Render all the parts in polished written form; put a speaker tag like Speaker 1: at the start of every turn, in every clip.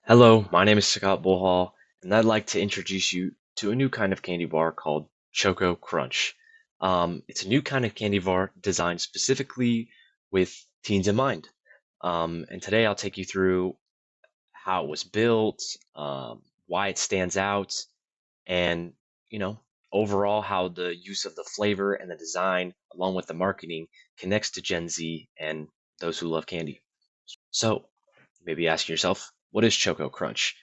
Speaker 1: Hello, my name is Scott Bullhall, and I'd like to introduce you to a new kind of candy bar called Choco-Crunch. It's a new kind of candy bar designed specifically with teens in mind. And today I'll take you through how it was built, why it stands out, and, you know, overall how the use of the flavor and the design, along with the marketing, connects to Gen Z and those who love candy. So, you may be asking yourself, what is Choco-Crunch?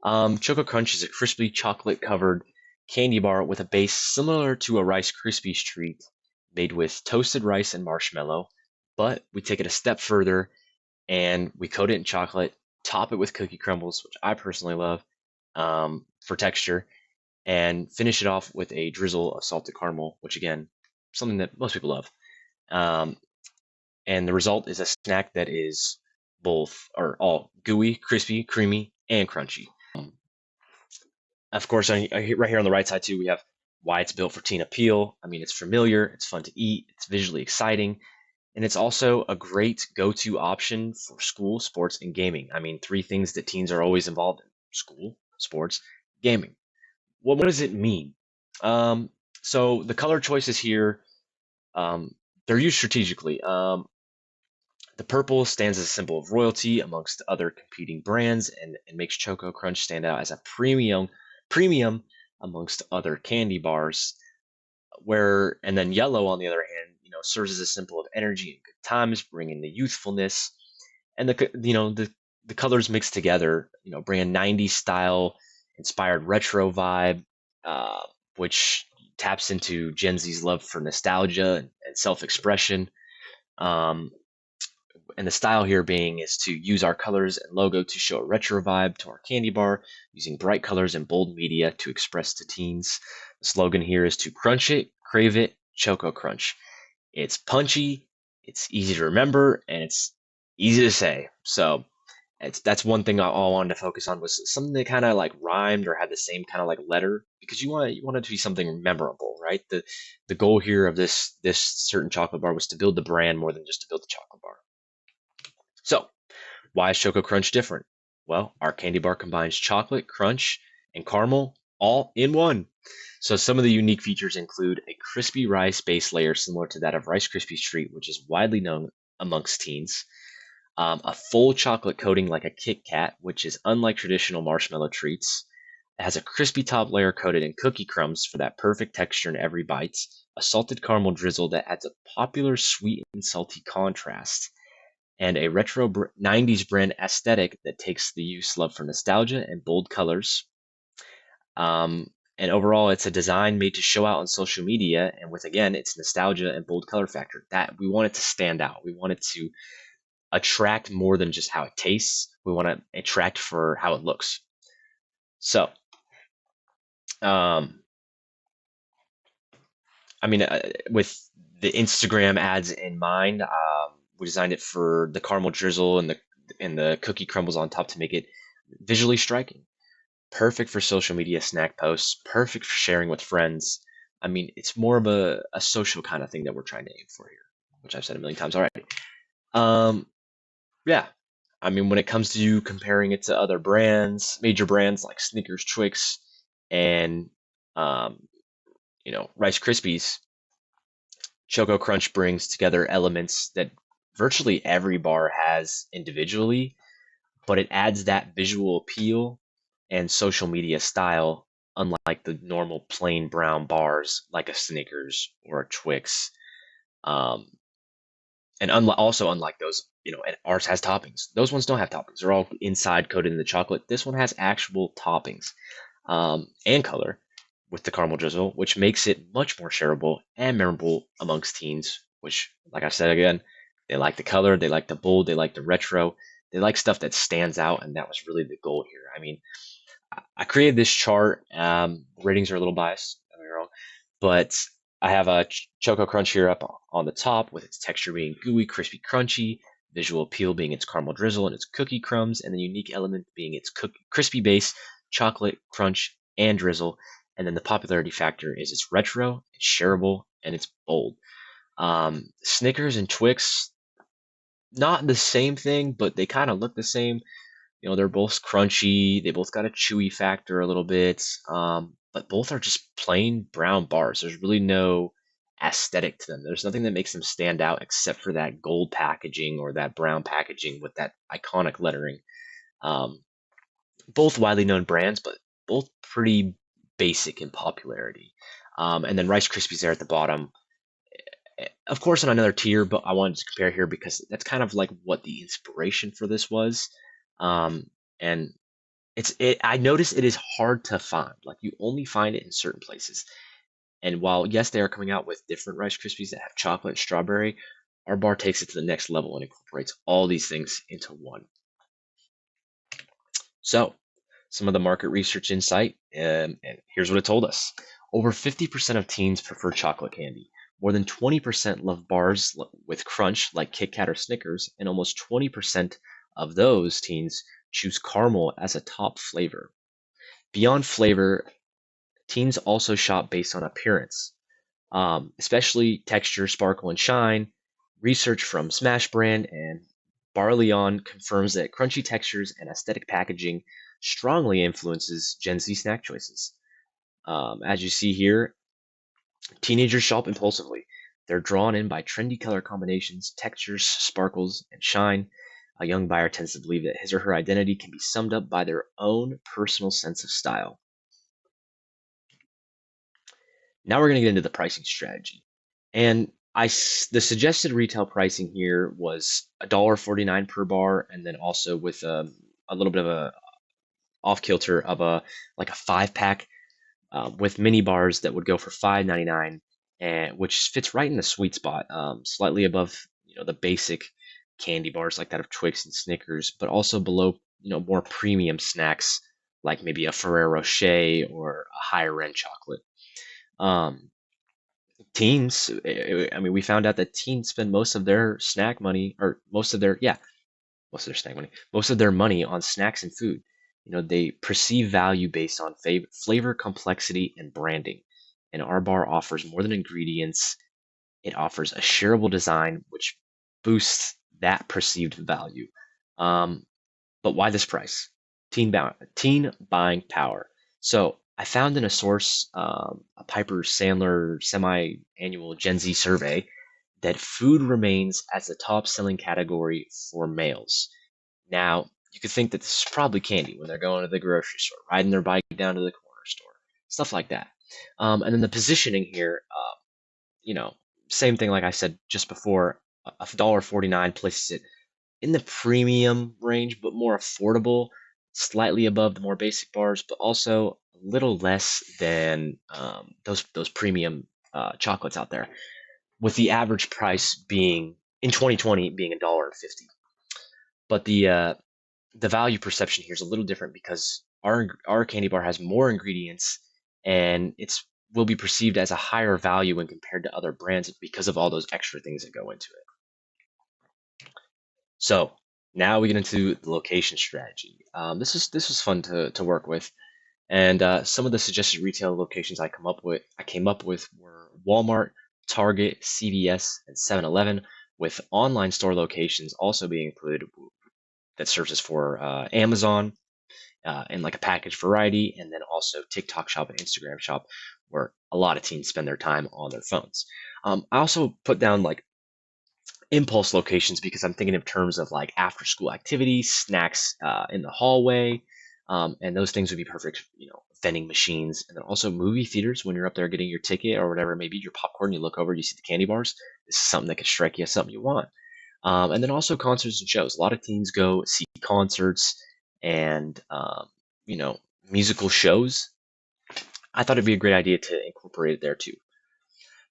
Speaker 1: Choco-Crunch is a crispy chocolate-covered candy bar with a base similar to a Rice Krispies treat, made with toasted rice and marshmallow. But we take it a step further and we coat it in chocolate, top it with cookie crumbles, which I personally love for texture, and finish it off with a drizzle of salted caramel, which again, something that most people love. Um, and the result is a snack that is both or all gooey, crispy, creamy, and crunchy. Of course, right here on the right side too, we have why it's built for teen appeal. I mean, it's familiar, it's fun to eat, it's visually exciting, and it's also a great go-to option for school, sports, and gaming. I mean, three things that teens are always involved in: school, sports, gaming. What does it mean? Um, so the color choices here, um, they're used strategically. The purple stands as a symbol of royalty amongst other competing brands and makes Choco Crunch stand out as a premium amongst other candy bars. Where and then yellow, on the other hand, serves as a symbol of energy and good times, bringing the youthfulness and the colors mixed together, bring a '90s style inspired retro vibe, uh, which taps into Gen Z's love for nostalgia and self-expression. Um, and the style here being is to use our colors and logo to show a retro vibe to our candy bar, using bright colors and bold media to express to teens. The slogan here is to crunch it, crave it, Choco Crunch. It's punchy, it's easy to remember, and it's easy to say. So that's one thing I all wanted to focus on, was something that kind of like rhymed or had the same kind of like letter, because you want it to be something memorable, right? The goal here of this certain chocolate bar was to build the brand more than just to build the chocolate bar. So, why is Choco Crunch different? Well, our candy bar combines chocolate, crunch, and caramel all in one. So some of the unique features include a crispy rice base layer similar to that of Rice Krispies treat, which is widely known amongst teens. A full chocolate coating like a Kit Kat, which is unlike traditional marshmallow treats. It has a crispy top layer coated in cookie crumbs for that perfect texture in every bite. A salted caramel drizzle that adds a popular sweet and salty contrast, and a retro 90s brand aesthetic that takes the youth's love for nostalgia and bold colors. And overall, it's a design made to show out on social media, and with again, its nostalgia and bold color factor. That we want it to stand out. We want it to attract more than just how it tastes. We want to attract for how it looks. So, um, I mean, with the Instagram ads in mind, we designed it for the caramel drizzle and the cookie crumbles on top to make it visually striking. Perfect for social media snack posts, perfect for sharing with friends. I mean, it's more of a social kind of thing that we're trying to aim for here, which I've said a million times already. Um, yeah. I mean, when it comes to you comparing it to other brands, major brands like Snickers, Twix, and um, Rice Krispies, Choco Crunch brings together elements that virtually every bar has individually, but it adds that visual appeal and social media style, unlike the normal plain brown bars like a Snickers or a Twix. Um, and also unlike those, and ours has toppings. Those ones don't have toppings. They're all inside coated in the chocolate. This one has actual toppings and color with the caramel drizzle, which makes it much more shareable and memorable amongst teens. Which, like I said again, they like the color, they like the bold, they like the retro, they like stuff that stands out, and that was really the goal here. I mean, I created this chart. Ratings are a little biased, don't get me wrong, but I have a Choco Crunch here up on the top, with its texture being gooey, crispy, crunchy, visual appeal being its caramel drizzle and its cookie crumbs, and the unique element being its crispy base, chocolate, crunch, and drizzle. And then the popularity factor is it's retro, it's shareable, and it's bold. Snickers and Twix, not the same thing, but they kind of look the same. They're both crunchy. They both got a chewy factor a little bit, but both are just plain brown bars. There's really no aesthetic to them. There's nothing that makes them stand out except for that gold packaging or that brown packaging with that iconic lettering. Um, both widely known brands, but both pretty basic in popularity. And then Rice Krispies there at the bottom, of course, on another tier, but I wanted to compare here because that's kind of like what the inspiration for this was. And I noticed it is hard to find. Like you only find it in certain places. And while yes, they are coming out with different Rice Krispies that have chocolate and strawberry, our bar takes it to the next level and incorporates all these things into one. So, some of the market research insight, and here's what it told us. Over 50% of teens prefer chocolate candy. More than 20% love bars with crunch like Kit Kat or Snickers, and almost 20% of those teens choose caramel as a top flavor. Beyond flavor, teens also shop based on appearance, especially texture, sparkle, and shine. Research from Smash Brand and Barleon confirms that crunchy textures and aesthetic packaging strongly influences Gen Z snack choices. As you see here, teenagers shop impulsively. They're drawn in by trendy color combinations, textures, sparkles, and shine. A young buyer tends to believe that his or her identity can be summed up by their own personal sense of style. Now we're going to get into the pricing strategy. And the suggested retail pricing here was $1.49 per bar, and then also with a little bit of a off kilter of a like a 5 pack with mini bars that would go for $5.99, and which fits right in the sweet spot, slightly above the basic candy bars like that of Twix and Snickers, but also below more premium snacks like maybe a Ferrero Rocher or a higher end chocolate. Um, Teens, I mean, we found out that teens spend most of their snack money, or most of their snack money, most of their money on snacks and food. They perceive value based on flavor, complexity, and branding. And our bar offers more than ingredients. It offers a shareable design, which boosts that perceived value. Um, but why this price? Teen buying power. So I found in a source, a Piper Sandler semi-annual Gen Z survey, that food remains as the top-selling category for males. Now, you could think that this is probably candy when they're going to the grocery store, riding their bike down to the corner store, stuff like that. And then the positioning here, you know, same thing like I said just before, $1.49 places it in the premium range, but more affordable, slightly above the more basic bars, but also a little less than those premium chocolates out there. With the average price being in 2020 being $1.50, but the value perception here is a little different because our candy bar has more ingredients and it's will be perceived as a higher value when compared to other brands because of all those extra things that go into it. So now we get into the location strategy. This was fun to work with, and some of the suggested retail locations I came up with were Walmart, Target, CVS, and 7-Eleven, with online store locations also being included that searches for Amazon and like a package variety, and then also TikTok shop and Instagram shop, where a lot of teens spend their time on their phones. I also put down like impulse locations because I'm thinking in terms of like after school activities, snacks in the hallway, and those things would be perfect, vending machines, and then also movie theaters when you're up there getting your ticket or whatever, maybe your popcorn, you look over, you see the candy bars. This is something that could strike you as something you want. And then also concerts and shows. A lot of teens go see concerts and musical shows. I thought it'd be a great idea to incorporate it there too.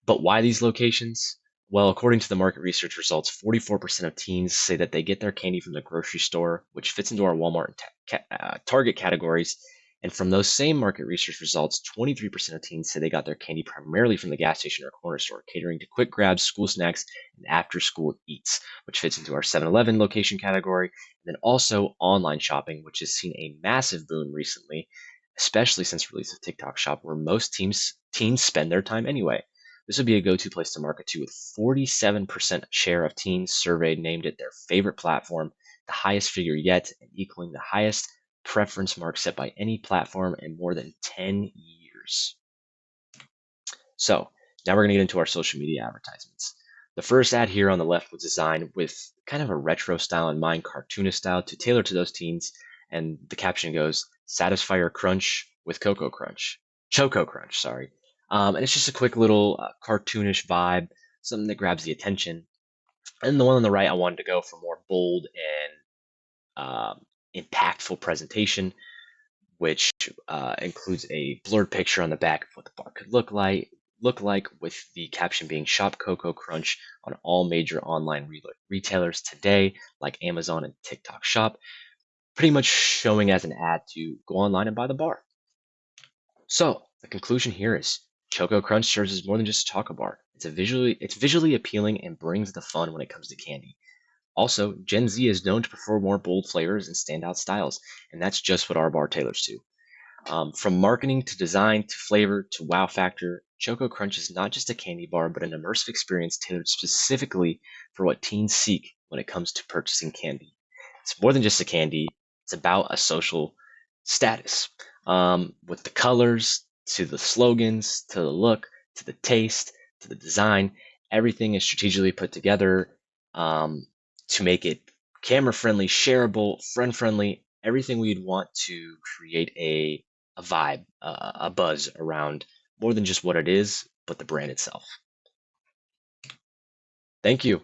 Speaker 1: But why these locations? Well, according to the market research results, 44% of teens say that they get their candy from the grocery store, which fits into our Walmart and Target categories. And from those same market research results, 23% of teens say they got their candy primarily from the gas station or corner store, catering to quick grabs, school snacks, and after school eats, which fits into our 7-Eleven location category. And then also online shopping, which has seen a massive boom recently, especially since release of TikTok Shop, where most teens spend their time anyway. This would be a go-to place to market to, with 47% share of teens surveyed named it their favorite platform, the highest figure yet, and equaling the highest preference mark set by any platform in more than 10 years. So now we're going to get into our social media advertisements. The first ad here on the left was designed with kind of a retro style in mind, cartoonist style, to tailor to those teens. And the caption goes, "Satisfy your crunch with Choco-Crunch." Choco-Crunch, sorry. And it's just a quick little cartoonish vibe, something that grabs the attention. And the one on the right, I wanted to go for more bold and impactful presentation, which includes a blurred picture on the back of what the bar could look like, with the caption being "Shop Choco-Crunch on all major online retailers today, like Amazon and TikTok Shop," pretty much showing as an ad to go online and buy the bar. So the conclusion here is Choco-Crunch serves as more than just a chocolate bar. It's visually appealing and brings the fun when it comes to candy. Also, Gen Z is known to prefer more bold flavors and standout styles, and that's just what our bar tailors to. From marketing to design to flavor to wow factor, Choco-Crunch is not just a candy bar, but an immersive experience tailored specifically for what teens seek when it comes to purchasing candy. It's more than just a candy, it's about a social status. With the colors, to the slogans, to the look, to the taste, to the design, everything is strategically put together to make it camera friendly, shareable, friend friendly, everything we'd want to create a vibe, a buzz around more than just what it is, but the brand itself. Thank you.